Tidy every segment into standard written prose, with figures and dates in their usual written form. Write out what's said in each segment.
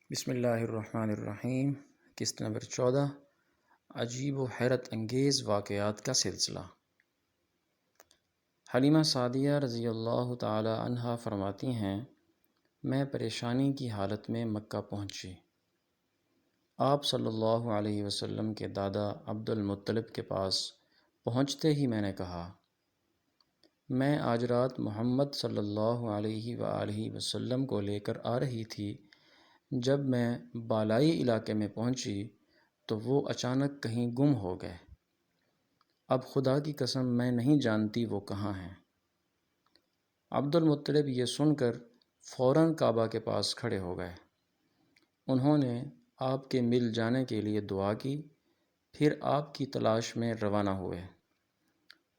بسم اللہ الرحمن الرحیم۔ قسط نمبر 14، عجیب و حیرت انگیز واقعات کا سلسلہ۔ حلیمہ سعدیہ رضی اللہ تعالی عنہا فرماتی ہیں، میں پریشانی کی حالت میں مکہ پہنچی۔ آپ صلی اللہ علیہ وسلم کے دادا عبد المطلب کے پاس پہنچتے ہی میں نے کہا، میں آج رات محمد صلی اللہ علیہ وآلہ وسلم کو لے کر آ رہی تھی۔ جب میں بالائی علاقے میں پہنچی تو وہ اچانک کہیں گم ہو گئے۔ اب خدا کی قسم میں نہیں جانتی وہ کہاں ہیں۔ عبد المطلب یہ سن کر فوراً کعبہ کے پاس کھڑے ہو گئے۔ انہوں نے آپ کے مل جانے کے لیے دعا کی، پھر آپ کی تلاش میں روانہ ہوئے۔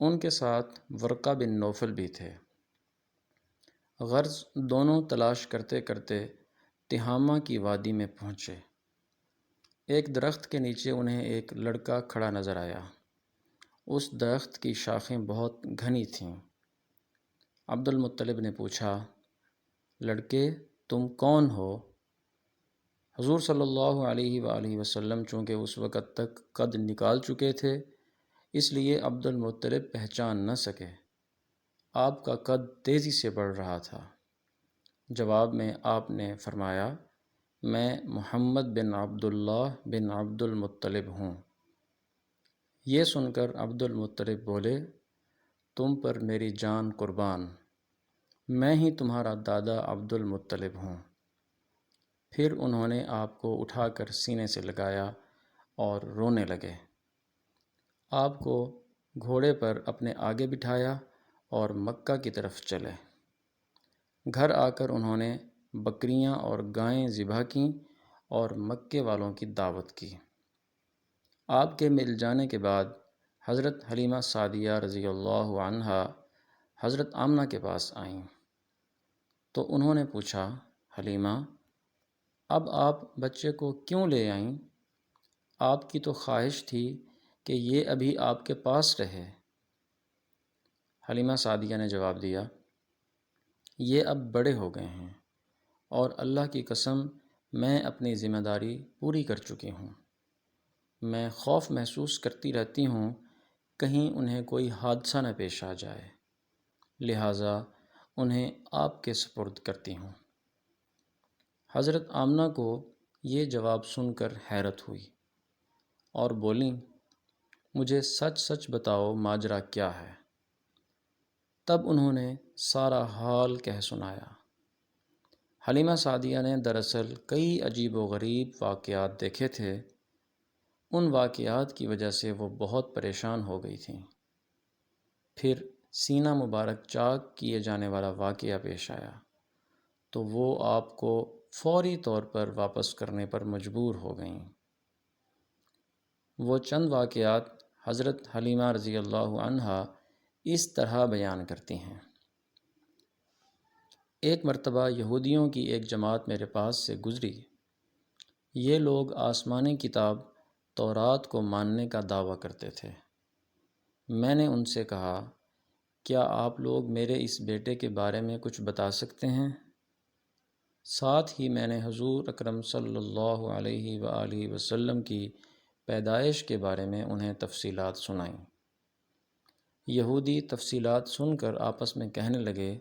ان کے ساتھ ورقہ بن نوفل بھی تھے۔ غرض دونوں تلاش کرتے کرتے تہامہ کی وادی میں پہنچے۔ ایک درخت کے نیچے انہیں ایک لڑکا کھڑا نظر آیا۔ اس درخت کی شاخیں بہت گھنی تھیں۔ عبد المطلب نے پوچھا، لڑکے تم کون ہو؟ حضور صلی اللہ علیہ وآلہ وسلم چونکہ اس وقت تک قد نکال چکے تھے، اس لیے عبد المطلب پہچان نہ سکے۔ آپ کا قد تیزی سے بڑھ رہا تھا۔ جواب میں آپ نے فرمایا، میں محمد بن عبداللہ بن عبد المطلب ہوں۔ یہ سن کر عبد المطلب بولے، تم پر میری جان قربان، میں ہی تمہارا دادا عبد المطلب ہوں۔ پھر انہوں نے آپ کو اٹھا کر سینے سے لگایا اور رونے لگے۔ آپ کو گھوڑے پر اپنے آگے بٹھایا اور مکہ کی طرف چلے۔ گھر آ کر انہوں نے بکریاں اور گائیں ذبح کیں اور مکے والوں کی دعوت کی۔ آپ کے مل جانے کے بعد حضرت حلیمہ سعدیہ رضی اللہ عنہا حضرت آمنہ کے پاس آئیں تو انہوں نے پوچھا، حلیمہ اب آپ بچے کو کیوں لے آئیں؟ آپ کی تو خواہش تھی کہ یہ ابھی آپ کے پاس رہے۔ حلیمہ سعدیہ نے جواب دیا، یہ اب بڑے ہو گئے ہیں اور اللہ کی قسم میں اپنی ذمہ داری پوری کر چکی ہوں۔ میں خوف محسوس کرتی رہتی ہوں کہیں انہیں کوئی حادثہ نہ پیش آ جائے، لہٰذا انہیں آپ کے سپرد کرتی ہوں۔ حضرت آمنہ کو یہ جواب سن کر حیرت ہوئی اور بولیں، مجھے سچ سچ بتاؤ ماجرا کیا ہے؟ تب انہوں نے سارا حال کہہ سنایا۔ حلیمہ سعدیہ نے دراصل کئی عجیب و غریب واقعات دیکھے تھے۔ ان واقعات کی وجہ سے وہ بہت پریشان ہو گئی تھیں۔ پھر سینہ مبارک چاک کیے جانے والا واقعہ پیش آیا تو وہ آپ کو فوری طور پر واپس کرنے پر مجبور ہو گئیں۔ وہ چند واقعات حضرت حلیمہ رضی اللہ عنہا اس طرح بیان کرتی ہیں۔ ایک مرتبہ یہودیوں کی ایک جماعت میرے پاس سے گزری۔ یہ لوگ آسمانی کتاب تورات کو ماننے کا دعویٰ کرتے تھے۔ میں نے ان سے کہا، کیا آپ لوگ میرے اس بیٹے کے بارے میں کچھ بتا سکتے ہیں؟ ساتھ ہی میں نے حضور اکرم صلی اللہ علیہ وآلہ وسلم کی پیدائش کے بارے میں انہیں تفصیلات سنائیں۔ یہودی تفصیلات سن کر آپس میں کہنے لگے،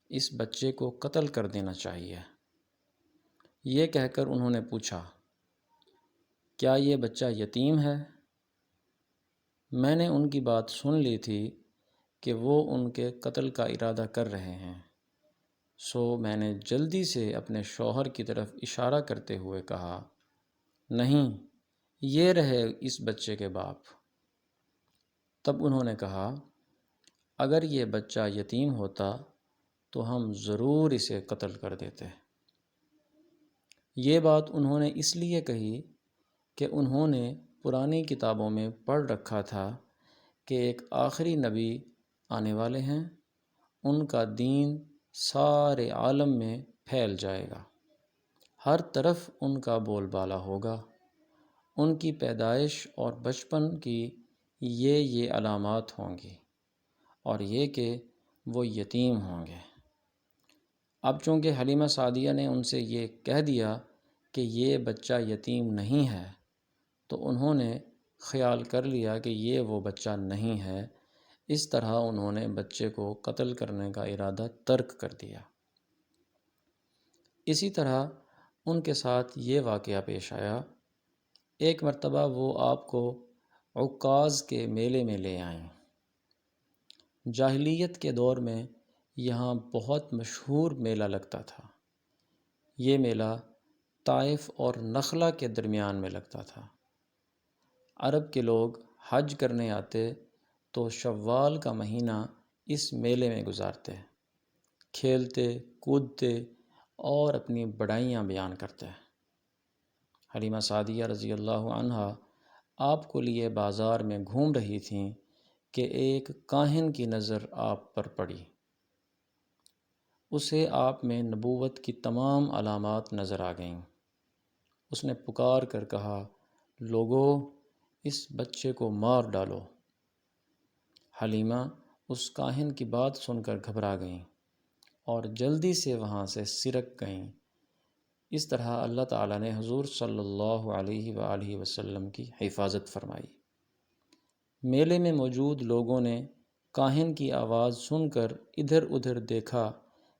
اس بچے کو قتل کر دینا چاہیے۔ یہ کہہ کر انہوں نے پوچھا، کیا یہ بچہ یتیم ہے؟ میں نے ان کی بات سن لی تھی کہ وہ ان کے قتل کا ارادہ کر رہے ہیں، سو میں نے جلدی سے اپنے شوہر کی طرف اشارہ کرتے ہوئے کہا، نہیں، یہ رہے اس بچے کے باپ۔ تب انہوں نے کہا، اگر یہ بچہ یتیم ہوتا تو ہم ضرور اسے قتل کر دیتے۔ یہ بات انہوں نے اس لیے کہی کہ انہوں نے پرانی کتابوں میں پڑھ رکھا تھا کہ ایک آخری نبی آنے والے ہیں، ان کا دین سارے عالم میں پھیل جائے گا، ہر طرف ان کا بول بالا ہوگا۔ ان کی پیدائش اور بچپن کی یہ علامات ہوں گی اور یہ کہ وہ یتیم ہوں گے۔ اب چونکہ حلیمہ سعدیہ نے ان سے یہ کہہ دیا کہ یہ بچہ یتیم نہیں ہے، تو انہوں نے خیال کر لیا کہ یہ وہ بچہ نہیں ہے۔ اس طرح انہوں نے بچے کو قتل کرنے کا ارادہ ترک کر دیا۔ اسی طرح ان کے ساتھ یہ واقعہ پیش آیا۔ ایک مرتبہ وہ آپ کو عکاظ کے میلے میں لے آئیں۔ جاہلیت کے دور میں یہاں بہت مشہور میلہ لگتا تھا۔ یہ میلہ طائف اور نخلا کے درمیان میں لگتا تھا۔ عرب کے لوگ حج کرنے آتے تو شوال کا مہینہ اس میلے میں گزارتے، کھیلتے، کودتے اور اپنی بڑائیاں بیان کرتے۔ حلیمہ سعدیہ رضی اللہ عنہا آپ کو لیے بازار میں گھوم رہی تھیں کہ ایک کاہن کی نظر آپ پر پڑی۔ اسے آپ میں نبوت کی تمام علامات نظر آ گئیں۔ اس نے پکار کر کہا، لوگو، اس بچے کو مار ڈالو۔ حلیمہ اس کاہن کی بات سن کر گھبرا گئیں اور جلدی سے وہاں سے سرک گئیں۔ اس طرح اللہ تعالیٰ نے حضور صلی اللہ علیہ وآلہ وسلم کی حفاظت فرمائی۔ میلے میں موجود لوگوں نے کاہن کی آواز سن کر ادھر ادھر دیکھا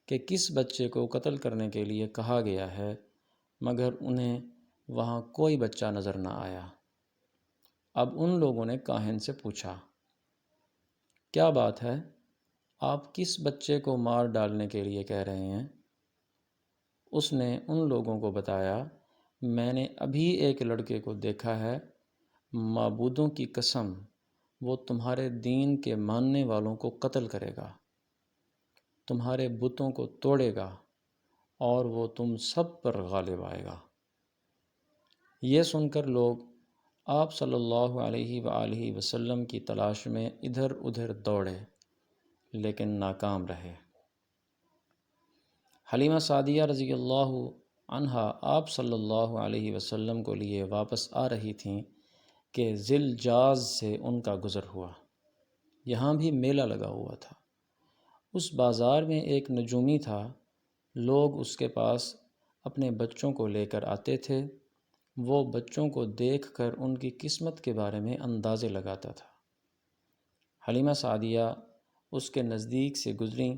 کہ کس بچے کو قتل کرنے کے لیے کہا گیا ہے، مگر انہیں وہاں کوئی بچہ نظر نہ آیا۔ اب ان لوگوں نے کاہن سے پوچھا، کیا بات ہے؟ آپ کس بچے کو مار ڈالنے کے لیے کہہ رہے ہیں؟ اس نے ان لوگوں کو بتایا، میں نے ابھی ایک لڑکے کو دیکھا ہے، معبودوں کی قسم وہ تمہارے دین کے ماننے والوں کو قتل کرے گا، تمہارے بتوں کو توڑے گا اور وہ تم سب پر غالب آئے گا۔ یہ سن کر لوگ آپ صلی اللہ علیہ وآلہ وسلم کی تلاش میں ادھر ادھر دوڑے، لیکن ناکام رہے۔ حلیمہ سعدیہ رضی اللہ عنہا آپ صلی اللہ علیہ وسلم کو لیے واپس آ رہی تھیں کہ ذی الجاز سے ان کا گزر ہوا۔ یہاں بھی میلہ لگا ہوا تھا۔ اس بازار میں ایک نجومی تھا، لوگ اس کے پاس اپنے بچوں کو لے کر آتے تھے۔ وہ بچوں کو دیکھ کر ان کی قسمت کے بارے میں اندازے لگاتا تھا۔ حلیمہ سعدیہ اس کے نزدیک سے گزریں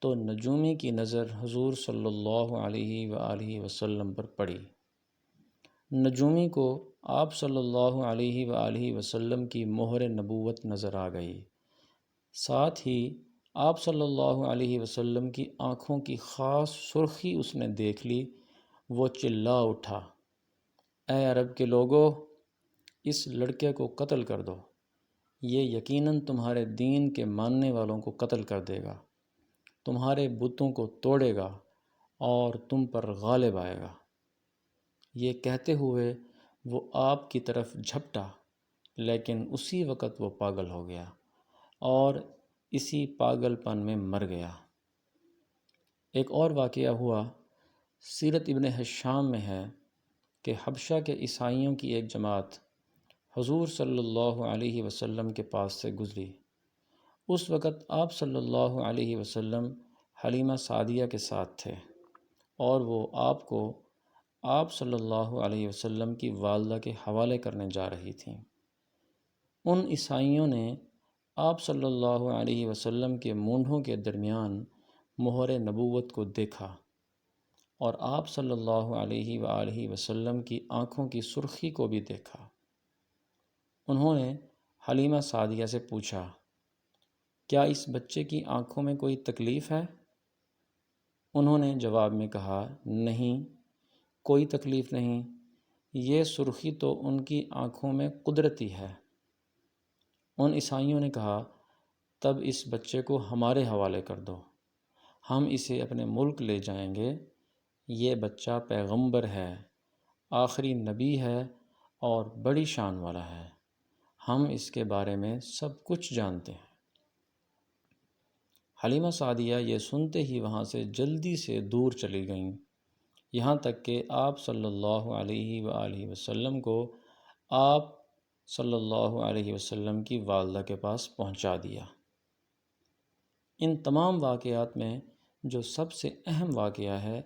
تو نجومی کی نظر حضور صلی اللہ علیہ وآلہ وسلم پر پڑی۔ نجومی کو آپ صلی اللہ علیہ وآلہ وسلم کی مہر نبوت نظر آ گئی۔ ساتھ ہی آپ صلی اللہ علیہ وسلم کی آنکھوں کی خاص سرخی اس نے دیکھ لی۔ وہ چلا اٹھا، اے عرب کے لوگو، اس لڑکے کو قتل کر دو، یہ یقیناً تمہارے دین کے ماننے والوں کو قتل کر دے گا، تمہارے بتوں کو توڑے گا اور تم پر غالب آئے گا۔ یہ کہتے ہوئے وہ آپ کی طرف جھپٹا، لیکن اسی وقت وہ پاگل ہو گیا اور اسی پاگل پن میں مر گیا۔ ایک اور واقعہ ہوا، سیرت ابن ہشام میں ہے کہ حبشہ کے عیسائیوں کی ایک جماعت حضور صلی اللہ علیہ وسلم کے پاس سے گزری۔ اس وقت آپ صلی اللہ علیہ وسلم حلیمہ سعدیہ کے ساتھ تھے اور وہ آپ کو آپ صلی اللہ علیہ وسلم کی والدہ کے حوالے کرنے جا رہی تھیں۔ ان عیسائیوں نے آپ صلی اللہ علیہ وسلم کے مونڈھوں کے درمیان مہر نبوت کو دیکھا اور آپ صلی اللہ علیہ وآلہ وسلم کی آنکھوں کی سرخی کو بھی دیکھا۔ انہوں نے حلیمہ سعدیہ سے پوچھا، کیا اس بچے کی آنکھوں میں کوئی تکلیف ہے؟ انہوں نے جواب میں کہا، نہیں، کوئی تکلیف نہیں، یہ سرخی تو ان کی آنکھوں میں قدرتی ہے۔ ان عیسائیوں نے کہا، تب اس بچے کو ہمارے حوالے کر دو، ہم اسے اپنے ملک لے جائیں گے۔ یہ بچہ پیغمبر ہے، آخری نبی ہے اور بڑی شان والا ہے، ہم اس کے بارے میں سب کچھ جانتے ہیں۔ حلیمہ سعدیہ یہ سنتے ہی وہاں سے جلدی سے دور چلی گئیں، یہاں تک کہ آپ صلی اللہ علیہ وآلہ وسلم کو آپ صلی اللہ علیہ وسلم کی والدہ کے پاس پہنچا دیا۔ ان تمام واقعات میں جو سب سے اہم واقعہ ہے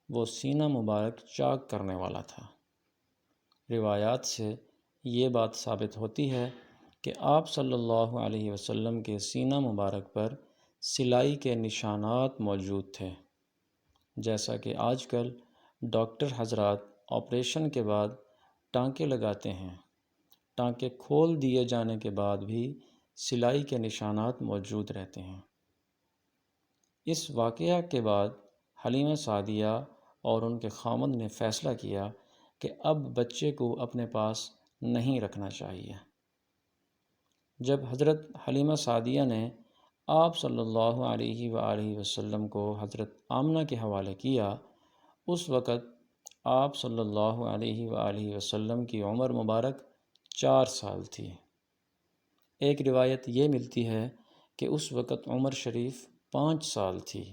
وہ سینہ مبارک چاک کرنے والا تھا۔ روایات سے یہ بات ثابت ہوتی ہے کہ آپ صلی اللہ علیہ وسلم کے سینہ مبارک پر سلائی کے نشانات موجود تھے، جیسا کہ آج کل ڈاکٹر حضرات آپریشن کے بعد ٹانکے لگاتے ہیں۔ ٹانکے کھول دیے جانے کے بعد بھی سلائی کے نشانات موجود رہتے ہیں۔ اس واقعہ کے بعد حلیمہ سعدیہ اور ان کے خاوند نے فیصلہ کیا کہ اب بچے کو اپنے پاس نہیں رکھنا چاہیے۔ جب حضرت حلیمہ سعدیہ نے آپ صلی اللہ علیہ وآلہ وسلم کو حضرت آمنہ کے حوالے کیا، اس وقت آپ صلی اللہ علیہ وآلہ وسلم کی عمر مبارک 4 سال تھی۔ ایک روایت یہ ملتی ہے کہ اس وقت عمر شریف 5 سال تھی،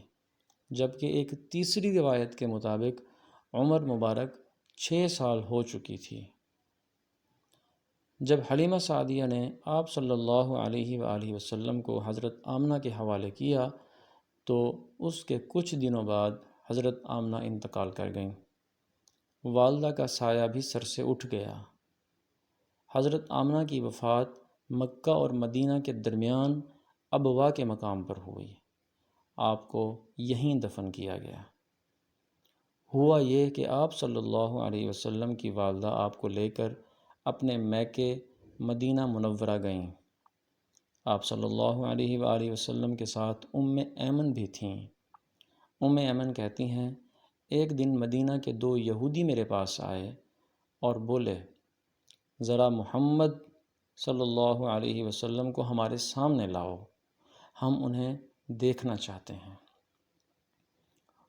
جبکہ ایک تیسری روایت کے مطابق عمر مبارک 6 سال ہو چکی تھی۔ جب حلیمہ سعدیہ نے آپ صلی اللہ علیہ وآلہ وسلم کو حضرت آمنہ کے حوالے کیا تو اس کے کچھ دنوں بعد حضرت آمنہ انتقال کر گئیں۔ والدہ کا سایہ بھی سر سے اٹھ گیا۔ حضرت آمنہ کی وفات مکہ اور مدینہ کے درمیان ابوا کے مقام پر ہوئی۔ آپ کو یہیں دفن کیا گیا۔ ہوا یہ کہ آپ صلی اللہ علیہ وسلم کی والدہ آپ کو لے کر اپنے میکے مدینہ منورہ گئیں۔ آپ صلی اللہ علیہ وآلہ وسلم کے ساتھ ایمن بھی تھیں۔ ایمن کہتی ہیں، ایک دن مدینہ کے 2 یہودی میرے پاس آئے اور بولے، ذرا محمد صلی اللہ علیہ وسلم کو ہمارے سامنے لاؤ، ہم انہیں دیکھنا چاہتے ہیں۔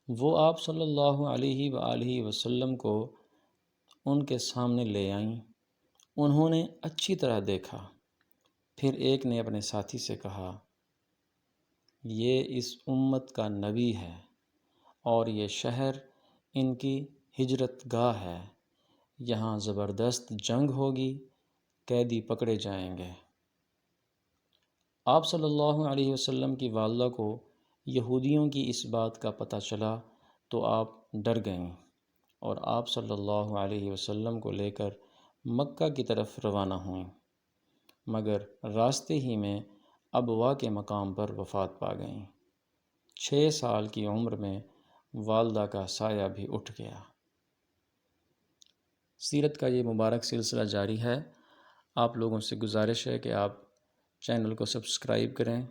وہ آپ صلی اللہ علیہ وآلہ وسلم کو ان کے سامنے لے آئیں۔ انہوں نے اچھی طرح دیکھا۔ پھر ایک نے اپنے ساتھی سے کہا، یہ اس امت کا نبی ہے اور یہ شہر ان کی ہجرت گاہ ہے، یہاں زبردست جنگ ہوگی، قیدی پکڑے جائیں گے۔ آپ صلی اللہ علیہ وسلم کی والدہ کو یہودیوں کی اس بات کا پتہ چلا تو آپ ڈر گئیں اور آپ صلی اللہ علیہ وسلم کو لے کر مکہ کی طرف روانہ ہوئیں، مگر راستے ہی میں ابوا کے مقام پر وفات پا گئیں۔ 6 سال کی عمر میں والدہ کا سایہ بھی اٹھ گیا۔ سیرت کا یہ مبارک سلسلہ جاری ہے۔ آپ لوگوں سے گزارش ہے کہ آپ چینل کو سبسکرائب کریں،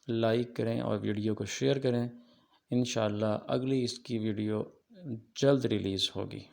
لائک کریں اور ویڈیو کو شیئر کریں۔ انشاءاللہ اگلی اس کی ویڈیو جلد ریلیز ہوگی۔